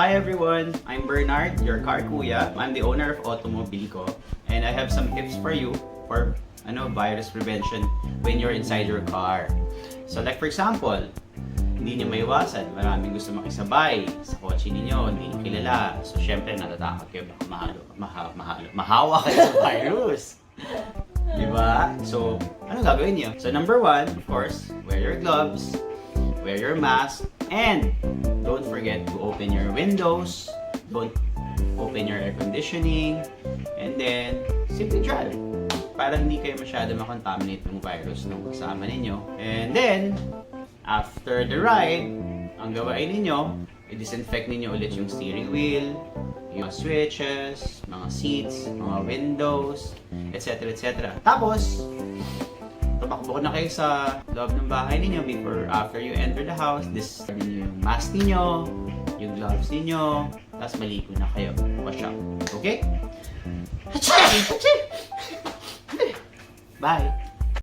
Hi everyone, I'm Bernard, your Car Kuya. I'm the owner of Automobilico, and I have some tips for you for virus prevention when you're inside your car. So like for example, hindi niyo maiwasan, maraming gusto makisabay sa kotse ninyo, hindi niyo kilala. So syempre natatakot kayo baka mahawa kayo sa virus. Diba? So, ano gagawin niyo? So number one, of course, wear your gloves, wear your mask, and don't forget to open your windows, don't open your air conditioning, and then simply drive para hindi kayo masyado makontaminate ng virus ng kasama ninyo. And then, after the ride, ang gawain ninyo, i-disinfect ninyo ulit yung steering wheel, yung switches, mga seats, mga windows, etc. etc. Tapos, tumakbo na kayo sa loob ng bahay ninyo after you enter the house. Discard ninyo yung mask ninyo, yung gloves ninyo, tapos maligo na kayo. Wash up. Okay? Bye!